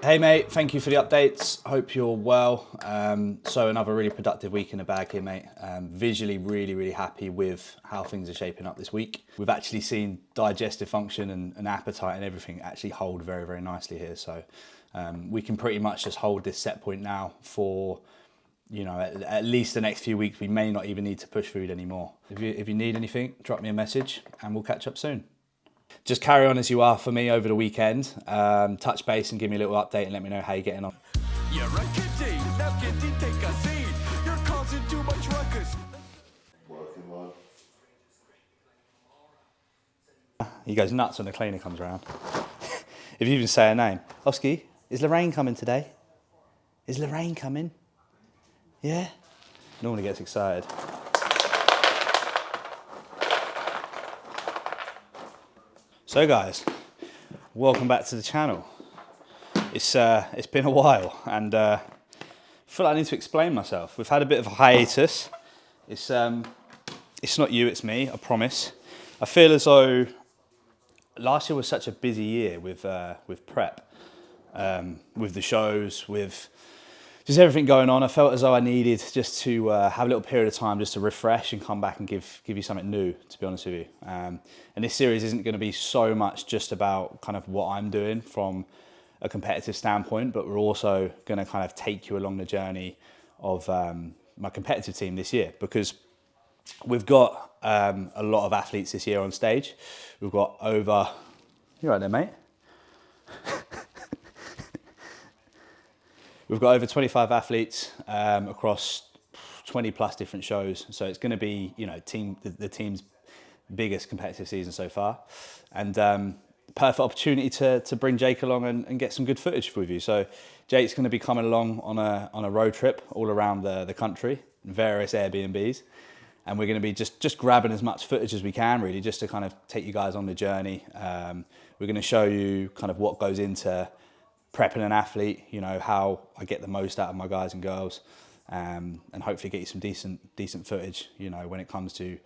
Hey mate, thank you for the updates. Hope you're well. So another really productive week in the bag here, mate. Visually really happy with how things are shaping up this week. We've actually seen digestive function and appetite and everything actually hold very nicely here. So we can pretty much just hold this set point now for, you know, at least the next few weeks. We may not even need to push food anymore. If you need anything, drop me a message and we'll catch up soon. Just carry on as you are for me over the weekend. Touch base and give me a little update and let me know how you're getting on. Yeah, right, Kitty. Now, Kitty, take a seat. You're causing too much ruckus. He goes nuts when the cleaner comes around. If you even say a name. Oski, is Lorraine coming today? Is Lorraine coming? Yeah? Normally gets excited. So guys, welcome back to the channel. It's been a while and I feel like I need to explain myself. We've had a bit of a hiatus. It's not you, it's me, I promise. I feel as though last year was such a busy year with prep, with the shows, with just everything going on. I felt as though I needed just to have a little period of time just to refresh and come back and give you something new, to be honest with you. And this series isn't going to be so much just about kind of what I'm doing from a competitive standpoint, but we're also going to kind of take you along the journey of my competitive team this year, because we've got a lot of athletes this year on stage. We've got over, you right there, mate? We've got over 25 athletes across 20 plus different shows. So it's going to be, you know, the team's biggest competitive season so far. And perfect opportunity to bring Jake along and get some good footage with you. So Jake's going to be coming along on a road trip all around the country, various Airbnbs. And we're going to be just grabbing as much footage as we can, really, just to kind of take you guys on the journey. We're going to show you kind of what goes into prepping an athlete, you know, how I get the most out of my guys and girls, and hopefully get you some decent footage, you know, when it comes to,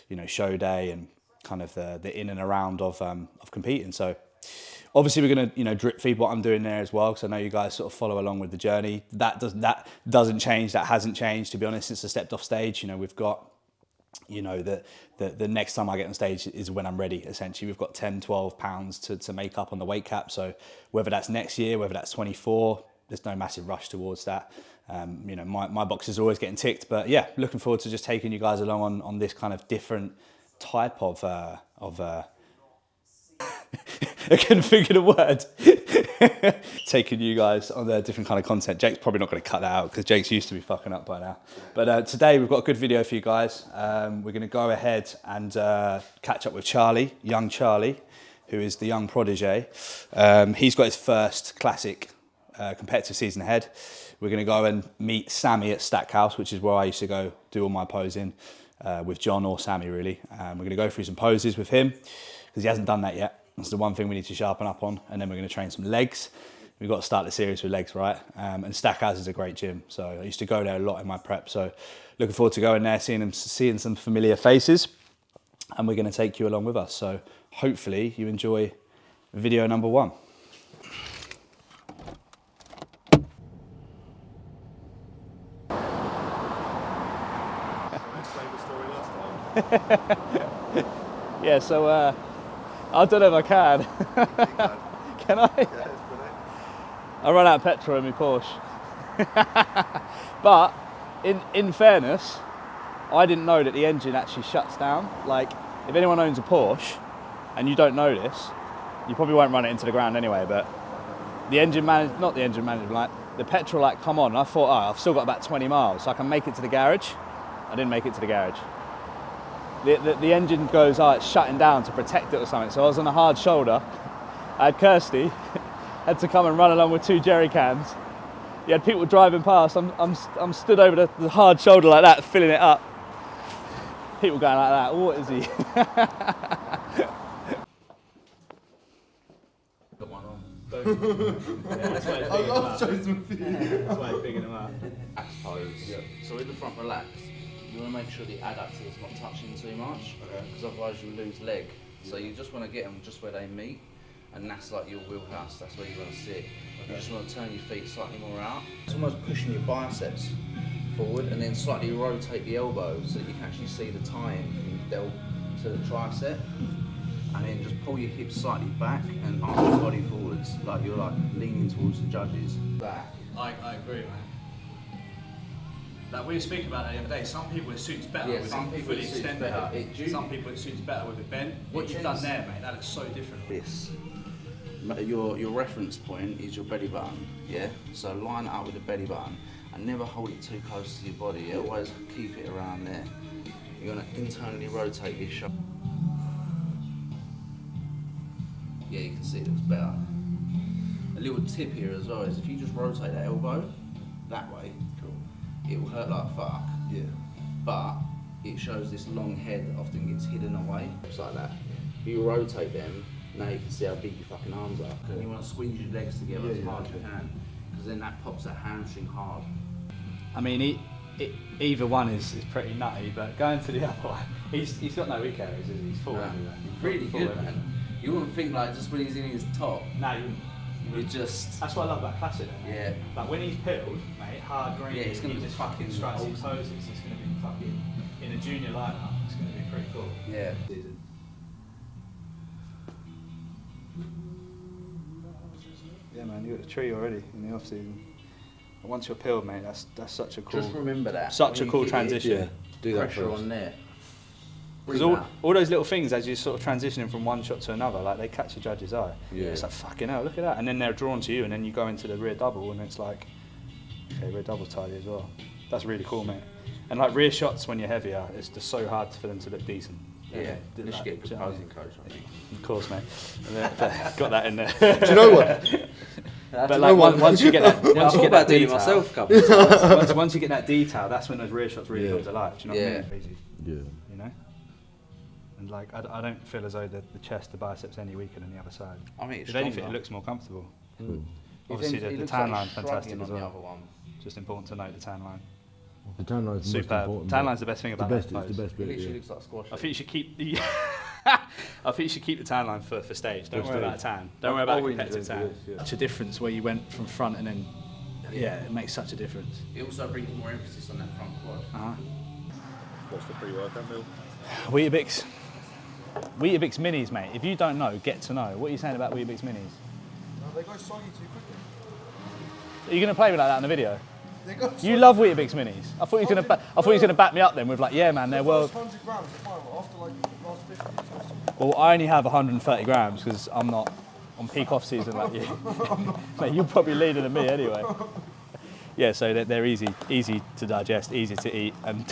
you know, show day and kind of the in and around of competing. So obviously we're going to, you know, drip feed what I'm doing there as well, because I know you guys sort of follow along with the journey. That doesn't change. That hasn't changed, to be honest, since I stepped off stage. You know, we've got, you know, the next time I get on stage is when I'm ready, essentially. We've got 10, 12 pounds to make up on the weight cap. So whether that's next year, whether that's 24, there's no massive rush towards that. You know, my box is always getting ticked, but yeah, looking forward to just taking you guys along on this kind of different type of I couldn't figure the word. Taking you guys on a different kind of content. Jake's probably not going to cut that out because Jake's used to be fucking up by now. But today we've got a good video for you guys. We're going to go ahead and catch up with Charly, young Charly, who is the young protege. He's got his first classic competitive season ahead. We're going to go and meet Sammy at Stackhouse, which is where I used to go do all my posing with John or Sammy, really. We're going to go through some poses with him because he hasn't done that yet. That's the one thing we need to sharpen up on. And then we're going to train some legs. We've got to start the series with legs, right? And Stackhouse is a great gym. So I used to go there a lot in my prep. So looking forward to going there, seeing some familiar faces. And we're going to take you along with us. So hopefully you enjoy video number 1. Yeah, so I don't know if I can. Can I? Yeah, I run out of petrol in my Porsche. But in fairness, I didn't know that the engine actually shuts down. Like, if anyone owns a Porsche and you don't know this, you probably won't run it into the ground anyway, but the engine not the engine management, like the petrol light come on, and I thought, oh, I've still got about 20 miles, so I can make it to the garage. I didn't make it to the garage. The engine goes, oh, it's shutting down to protect it or something. So I was on a hard shoulder. I had Kirsty, had to come and run along with 2 jerry cans. You had people driving past. I'm stood over the hard shoulder like that, filling it up. People going like that. What is he? Got one on. Yeah, that's why it's bigging them up. That's why it's bigging them up. I suppose. Yeah. So in the front relax, you want to make sure the adductor is not touching too much, because otherwise you lose leg. So you just want to get them just where they meet. and that's like your wheelhouse, that's where you want to sit. You just want to turn your feet slightly more out. It's almost pushing your biceps forward and then slightly rotate the elbow so that you can actually see the tie-in from the delt to the tricep. And then just pull your hips slightly back and arch your body forwards, like you're like leaning towards the judges. Back. I agree, man. Like we were speaking about that the other day, some people it suits better with it fully extended. Some people it suits better with it bent. What you've done there, mate, that looks so different. This. Your reference point is your belly button, yeah? So line it up with the belly button and never hold it too close to your body, yeah? Always keep it around there. You're gonna internally rotate this shoulder. Yeah, you can see it looks better. A little tip here as well is if you just rotate that elbow that way, it will hurt like fuck. Yeah. But it shows this long head often gets hidden away. Just like that. If you rotate them, now you can see how big your fucking arms are. And you want to squeeze your legs together as hard as you can, because then that pops that hamstring hard. I mean, either one is pretty nutty, but going to the other one, he's got no weak areas, is he? He's full. Really good, man. You wouldn't think like just when he's in his top. No, you just. That's what I love about classic. Yeah. Like when he's peeled, mate, hard green. Yeah, it's gonna be just fucking strikes his poses. It's gonna be fucking in a junior lineup. It's gonna be pretty cool. Yeah. Yeah, man, you got a tree already in the off season. But once you're peeled, mate, that's such a cool. Just remember that. Such a cool transition. Do that pressure on there. Because all those little things as you're sort of transitioning from one shot to another, like they catch the judge's eye. Yeah. It's like fucking hell, look at that, and then they're drawn to you, and then you go into the rear double, and it's like, okay, rear double's tidy as well. That's really cool, mate. And like rear shots when you're heavier, it's just so hard for them to look decent. Yeah, you should get a proposing coach, I think. Of course, mate. Got that in there. Do you know what? But like once you get that, once you get that detail, myself a couple of times. once you get that detail, that's when those rear shots really come to life. Do you know what I mean? Crazy. Yeah. You know. And like I don't feel as though the chest, the biceps, any weaker than the other side. I mean, if anything, it looks more comfortable. Cool. Obviously, the tan line fantastic as on the well. other one. Just important to note the tan line. The tan line's the most Superb. important. Tan line's the best thing about that pose. It's the best It bit. literally looks like squash. I think you should keep the. I think you should keep the tan line for stage. Don't worry about a tan. Don't worry about a competitive tan. Such a difference where you went from front and then. Yeah, it makes such a difference. It also brings more emphasis on that front quad. What's the pre-workout meal? Weetabix. Weetabix minis, mate. If you don't know, get to know. What are you saying about Weetabix minis? No, they go soggy too quickly. Are you going to play with like that in the video? They go You love Weetabix minis. I thought he was going to back me up then with like, yeah, man, they're well. 100 grams, fine. After like the last 50, it's not so Well, I only have 130 grams because I'm not on peak off season like you. Mate, you're probably leaner than me anyway. Yeah, so they're easy to digest, easy to eat, and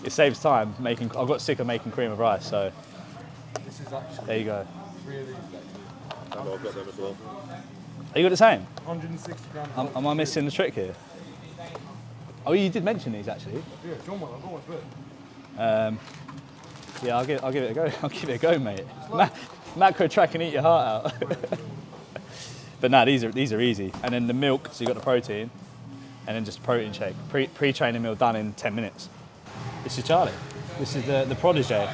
it saves time making. I got sick of making cream of rice, so This is actually there you go. really I've got them as well. Are you got the same? 160 grams. Am I missing the trick here? Oh, you did mention these actually. Yeah, John one, I've got one fit. Yeah, I'll give it a go. I'll give it a go, mate. Macro track and eat your heart out. But no, these are easy. And then the milk, so you got the protein, and then just a protein shake. Pre-training meal done in 10 minutes. This is Charlie. This is the protege.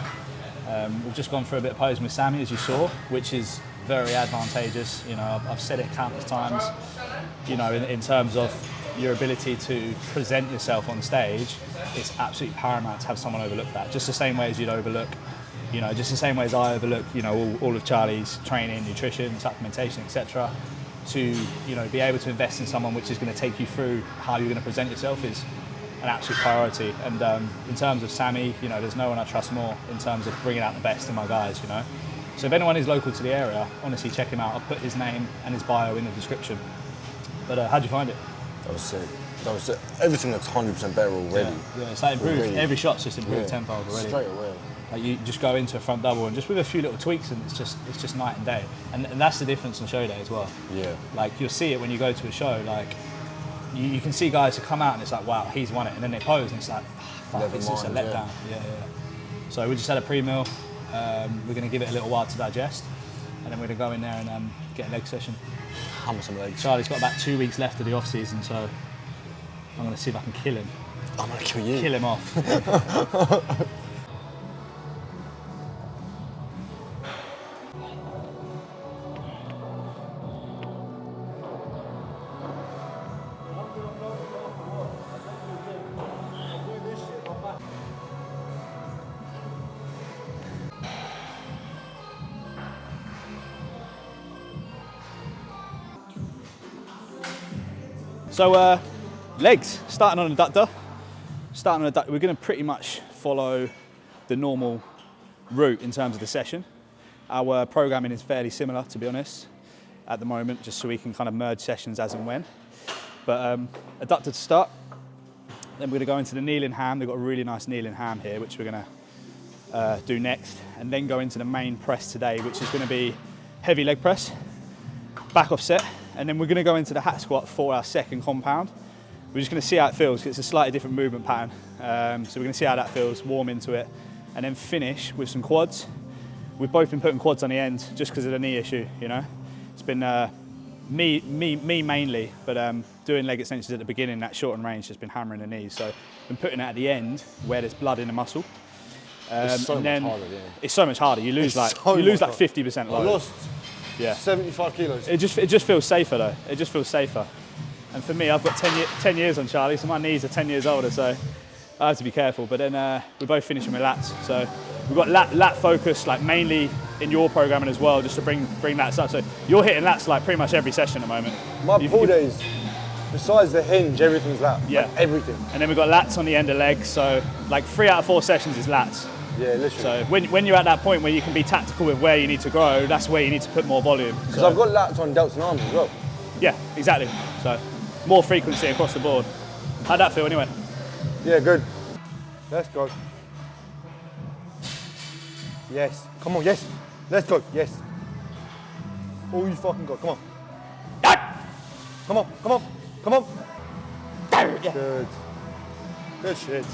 We've just gone through a bit of posing with Sammy, as you saw, which is very advantageous. You know, I've said it countless times. You know, in terms of your ability to present yourself on stage, it's absolutely paramount to have someone overlook that. Just the same way as you'd overlook, you know, just the same way as I overlook, you know, all of Charlie's training, nutrition, supplementation, etc. To, you know, be able to invest in someone which is going to take you through how you're going to present yourself is an absolute priority. And in terms of Sammy, you know, there's no one I trust more in terms of bringing out the best in my guys, you know. So if anyone is local to the area, honestly, check him out. I'll put his name and his bio in the description. But how'd you find it? That was sick. That was sick. Everything looks 100% better already. Yeah, it's like improved. Already. Every shot's just improved tenfold already. Straight away. Like you just go into a front double and just with a few little tweaks, and it's just night and day. And that's the difference on show day as well. Yeah. Like you'll see it when you go to a show. Like you can see guys who come out and it's like, wow, he's won it, and then they pose and it's like, fuck, it's just a letdown. Yeah. So we just had a pre-meal. We're going to give it a little while to digest, and then we're going to go in there and get a leg session. Hammer some legs. Charlie's got about 2 weeks left of the off season, so I'm going to see if I can kill him. I'm going to kill you. Kill him off. So legs, starting on adductor. We're going to pretty much follow the normal route in terms of the session. Our programming is fairly similar, to be honest, at the moment, just so we can kind of merge sessions as and when. But adductor to start. Then we're going to go into the kneeling ham. They've got a really nice kneeling ham here, which we're going to do next. And then go into the main press today, which is going to be heavy leg press, back offset. And then we're going to go into the hat squat for our second compound. We're just going to see how it feels, because it's a slightly different movement pattern. So we're going to see how that feels, warm into it, and then finish with some quads. We've both been putting quads on the end just because of the knee issue, you know. It's been me mainly, but doing leg extensions at the beginning, that shortened range, has been hammering the knees. So I've been putting it at the end where there's blood in the muscle. It's so much harder, yeah. It's so much harder. You lose like 50% load. I lost 75 kilos. It just feels safer though. It just feels safer. And for me, I've got 10 years on Charly, so my knees are 10 years older, so I have to be careful. But then we're both finishing with lats. So we've got lat focus, like mainly in your programming as well, just to bring lats up. So you're hitting lats like pretty much every session at the moment. My pull days, besides the hinge, everything's lat. Yeah. Like everything. And then we've got lats on the end of legs. So like 3 out of 4 sessions is lats. Yeah, literally. So when you're at that point where you can be tactical with where you need to grow, that's where you need to put more volume. Because I've got lats on delts and arms as well. Yeah, exactly. So more frequency across the board. How'd that feel anyway? Yeah, good. Let's go. Yes. Come on, yes. Let's go, yes. Oh, you fucking got, come on. Come on, come on, come on. Yeah. Good. Good shit.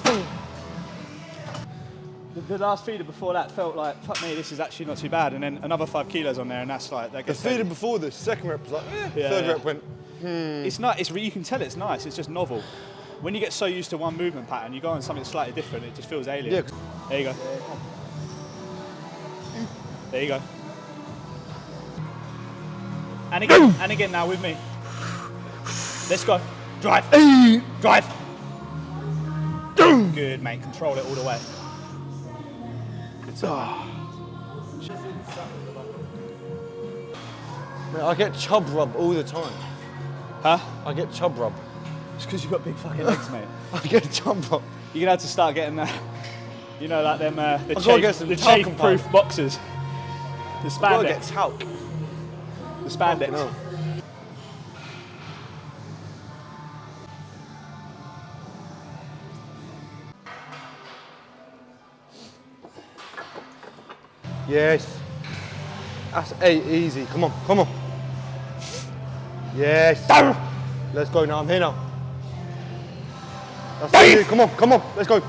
The last feeder before that felt like, fuck me, this is actually not too bad. And then another 5 kilos on there, and that's like, that The gets feeder heavy. before the second rep was like, Yeah, third yeah. rep went, It's not, you can tell it's nice, it's just novel. When you get so used to one movement pattern, you go on something slightly different, it just feels alien. Yeah. There you go. There you go. And again now with me. Let's go. Drive. Drive. Good, mate. Control it all the way. Good stuff. Man, I get chub rub all the time. Huh? I get chub rub. It's because you've got big fucking legs, mate. I get chub rub. You're gonna have to start getting, you know, like them, the gotta get some talcum chafe-proof boxes. The I've got to get spandex. talc. The spandex. No. Yes. That's 8, easy. Come on, come on. Yes. Let's go now, I'm here now. That's easy. Come on, let's go.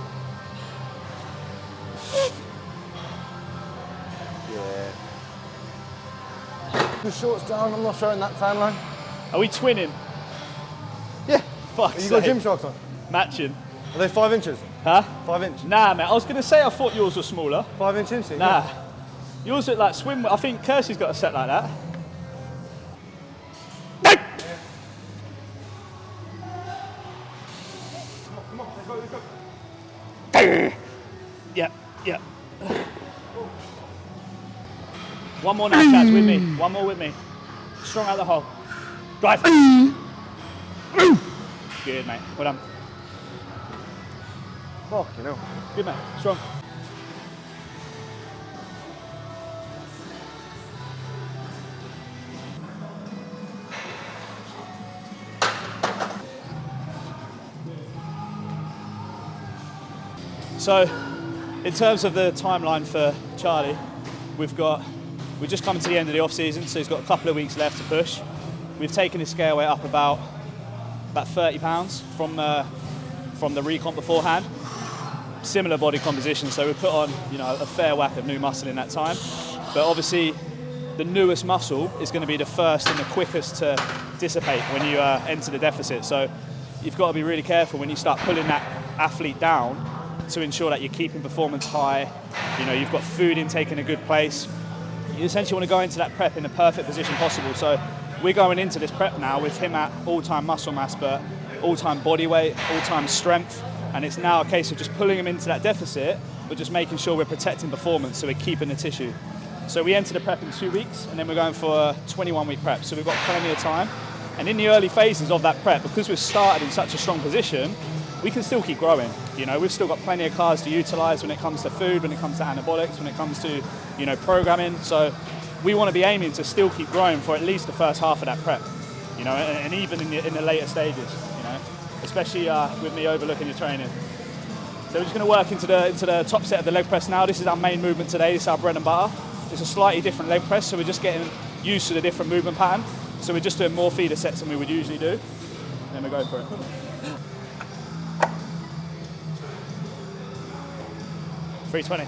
Yeah. The shorts down, I'm not showing that tan line. Are we twinning? Yeah. Fuck. You got gym shorts on? Matching. Are they 5 inches? Huh? 5 inch? Nah, mate. I was gonna say I thought yours were smaller. 5 inch inseam? Nah. Yours look like swim. I think Kirsty's got a set like that. Come on, let's go. Yeah, yeah. One more now, Chaz, with me. One more with me. Strong out the hole. Drive. Good, mate. Well done. Fucking hell. Good, mate. Strong. So, in terms of the timeline for Charly, we're just coming to the end of the off season, so he's got a couple of weeks left to push. We've taken his scale weight up about 30 pounds from the recomp beforehand. Similar body composition, so we put on, you know, a fair whack of new muscle in that time. But obviously, the newest muscle is going to be the first and the quickest to dissipate when you enter the deficit. So you've got to be really careful when you start pulling that athlete down to ensure that you're keeping performance high. You know, you've got food intake in a good place. You essentially want to go into that prep in the perfect position possible. So we're going into this prep now with him at all-time muscle mass, but all-time body weight, all-time strength. And it's now a case of just pulling him into that deficit, but just making sure we're protecting performance, so we're keeping the tissue. So we enter the prep in 2 weeks, and then we're going for a 21-week prep. So we've got plenty of time. And in the early phases of that prep, because we've started in such a strong position, we can still keep growing. You know, we've still got plenty of cars to utilize when it comes to food, when it comes to anabolics, when it comes to, you know, programming. So we want to be aiming to still keep growing for at least the first half of that prep, you know, and even in the later stages, you know, especially with me overlooking your training. So we're just going to work into the top set of the leg press now. This is our main movement today. This is our bread and butter. It's a slightly different leg press, so we're just getting used to the different movement pattern. So we're just doing more feeder sets than we would usually do. And then we go for it. $320.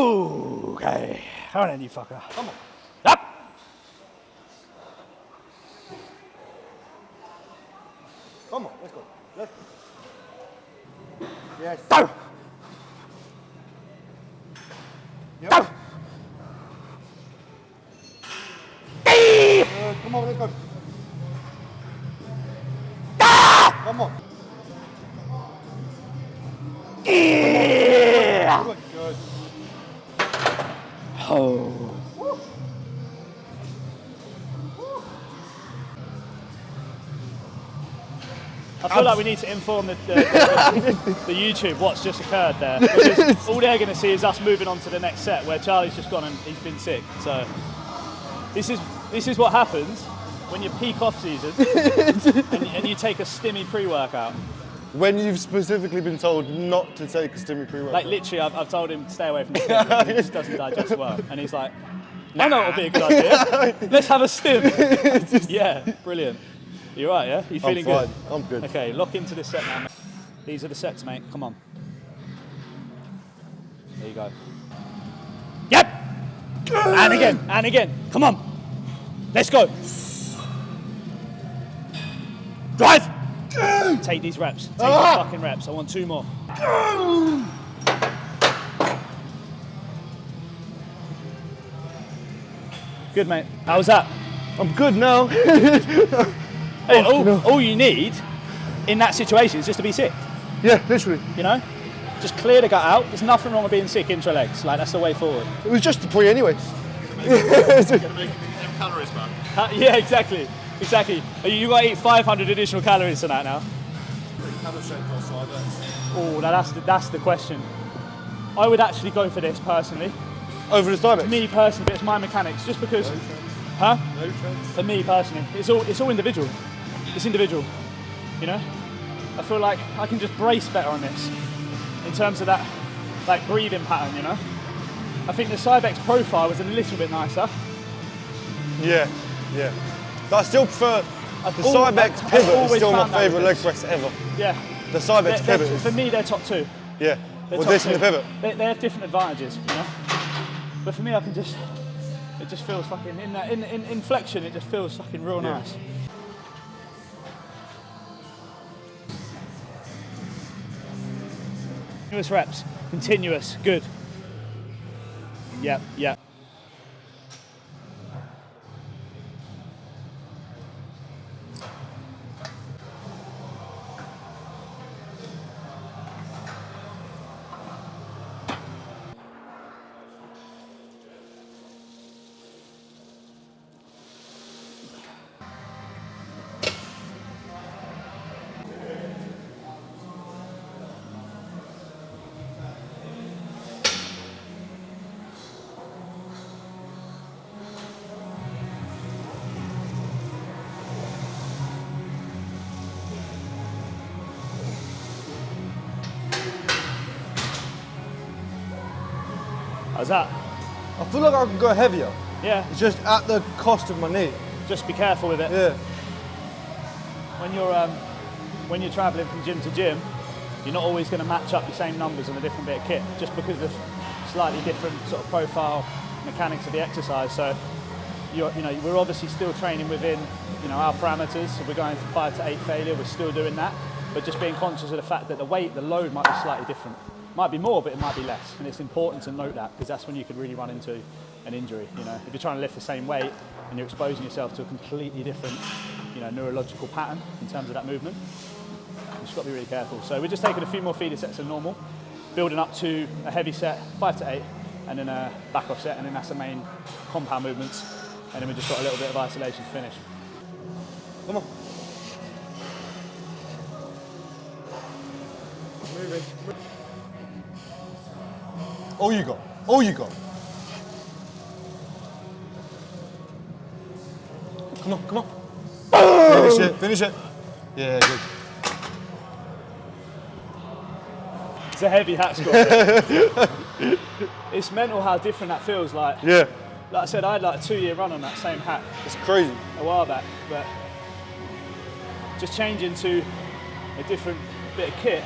Ooh, okay. Come on then, you fucker. Come on. Up! Come on, let's go. Let's go. Yes. Go! Yep. Go! Come on, let's go. Ah! Come on. Yeah! Good, good. Oh. I feel like we need to inform the YouTube what's just occurred there, because all they're going to see is us moving on to the next set where Charlie's just gone and he's been sick. So this is what happens when you peak off season and you take a stimmy pre-workout. When you've specifically been told not to take a stimmy pre-workout. Like literally, I've told him to stay away from the stim because he just doesn't digest well, and he's like, I know it'll be a good idea. Let's have a stim. Yeah, brilliant. You right, yeah? You feeling good? I'm good. Okay, lock into this set now, mate. These are the sets, mate. Come on. There you go. Yep! And again, and again. Come on. Let's go. Drive! Take these reps. Take these fucking reps. I want 2 more. Good, mate. How was that? I'm good now. Hey, all you need in that situation is just to be sick. Yeah, literally. You know? Just clear the gut out. There's nothing wrong with being sick intra legs. Like, that's the way forward. It was just the pre anyway. Calories, man. Yeah, exactly. Exactly. You got to eat 500 additional calories tonight now. Oh, now that's the question. I would actually go for this personally. Over the Cybex? Me personally, but it's my mechanics. Just because, for me personally, it's all individual. It's individual, you know? I feel like I can just brace better on this in terms of that, like, breathing pattern, you know? I think the Cybex profile was a little bit nicer. Yeah, yeah. But I still prefer the Cybex pivot is still my favourite leg press ever. Yeah. The Cybex pivot is... For me, they're top 2. Yeah. They're Well, top this and 2. the pivot. They have different advantages, you know? But for me, it just feels fucking, in flexion, it just feels fucking real nice. Continuous reps, continuous, good. Yep, yep. How's that? I feel like I can go heavier. Yeah. It's just at the cost of my knee. Just be careful with it. Yeah. When you're travelling from gym to gym, you're not always going to match up the same numbers on a different bit of kit, just because of slightly different sort of profile mechanics of the exercise. So, we're obviously still training within, our parameters. If we're going from 5 to 8 failure, we're still doing that. But just being conscious of the fact that the load might be slightly different. Might be more, but it might be less. And it's important to note that, because that's when you could really run into an injury. If you're trying to lift the same weight and you're exposing yourself to a completely different, neurological pattern in terms of that movement, you've just got to be really careful. So we're just taking a few more feeder sets than normal. building up to a heavy set, 5 to 8, and then a back off set, and then that's the main compound movements. And then we just got a little bit of isolation to finish. Come on. Moving. All you got. All you got. Come on, come on. Finish it, finish it. Yeah, good. It's a heavy hat squat. It's mental how different that feels. Like Yeah. I said, I had like a 2-year run on that same hat It's crazy. a while back, but just changing to a different bit of kit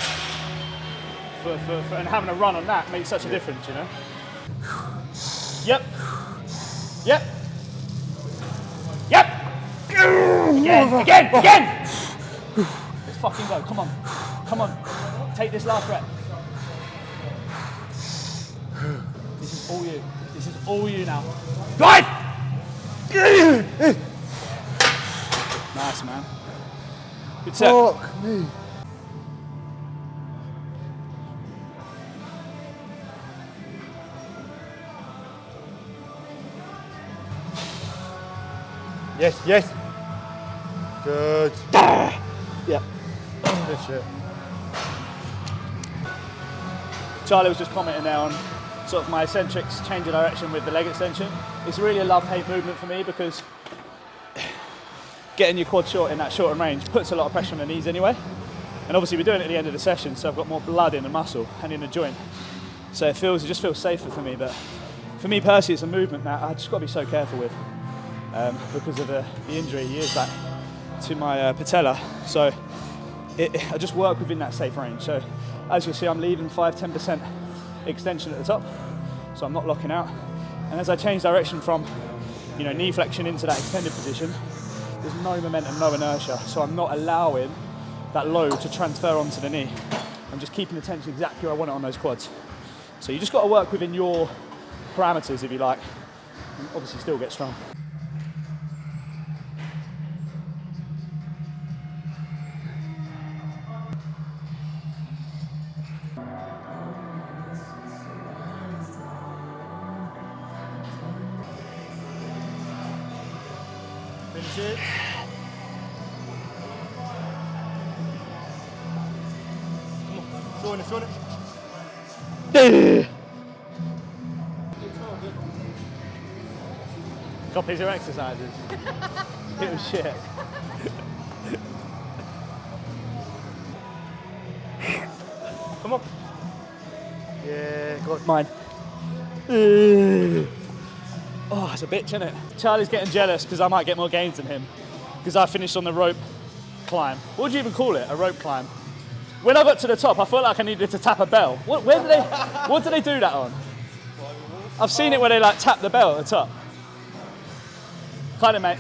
and having a run on that makes such a difference, you know? Yep. Yep. Yep. Again. Let's fucking go. Come on. Take this last rep. This is all you. This is all you now. Drive! Nice, man. Good set. Fuck me. Yes, yes. Good. Yep. Good shit. Charlie was just commenting there on sort of my eccentrics change of direction with the leg extension. It's really a love-hate movement for me because getting your quad short in that shorter range puts a lot of pressure on the knees anyway. And obviously we're doing it at the end of the session, so I've got more blood in the muscle and in the joint. So it just feels safer for me. But for me personally, it's a movement that I just got to be so careful with because of the injury years back to my patella. So I just work within that safe range. So as you see, I'm leaving 5-10% extension at the top, so I'm not locking out. And as I change direction from, knee flexion into that extended position, there's no momentum, no inertia. So I'm not allowing that load to transfer onto the knee. I'm just keeping the tension exactly where I want it on those quads. So you just got to work within your parameters, if you like, and obviously still get strong. Finish it. Come on, showing it. Copies your exercises. It was shit. Come on. Yeah, good. Mine. Oh, it's a bitch, isn't it? Charlie's getting jealous because I might get more gains than him because I finished on the rope climb. What would you even call it? A rope climb? When I got to the top, I felt like I needed to tap a bell. What do they do that on? I've seen it where they like tap the bell at the top. Kind of, mate.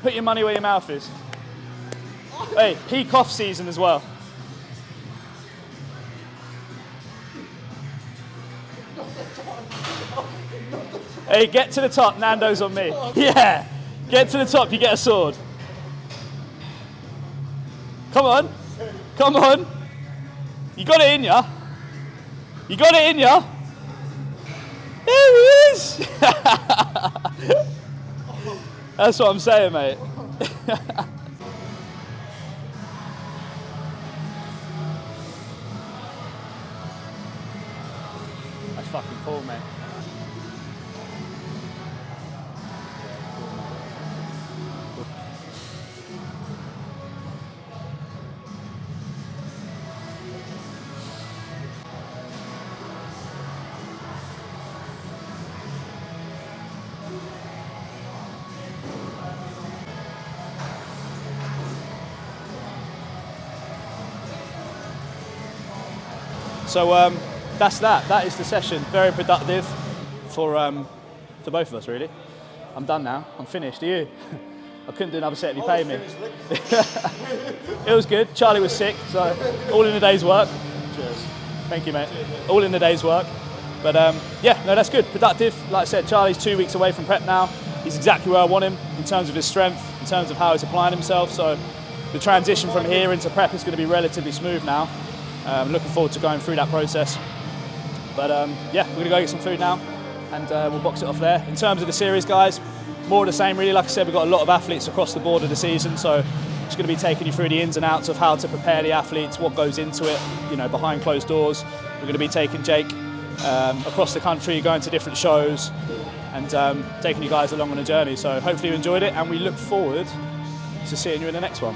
Put your money where your mouth is. Hey, peak off season as well. Hey, get to the top, Nando's on me. Yeah, get to the top, you get a sword. Come on, come on. You got it in ya. You got it in ya. There he is. That's what I'm saying, mate. That's fucking cool, mate. So that's that. That is the session. Very productive for both of us, really. I'm done now. I'm finished. Are you? I couldn't do another set if you paid me. It was good. Charlie was sick, so all in a day's work. Cheers. Thank you, mate. All in a day's work. But yeah, no, that's good. Productive. Like I said, Charlie's 2 weeks away from prep now. He's exactly where I want him in terms of his strength, in terms of how he's applying himself. So the transition from here into prep is going to be relatively smooth now. Looking forward to going through that process. But yeah, we're gonna go get some food now, and we'll box it off there. In terms of the series, guys, more of the same really. Like I said, we've got a lot of athletes across the board of the season, so just going to be taking you through the ins and outs of how to prepare the athletes, what goes into it, you know, behind closed doors. We're going to be taking Jake across the country, going to different shows, and taking you guys along on a journey. So hopefully you enjoyed it, and we look forward to seeing you in the next one.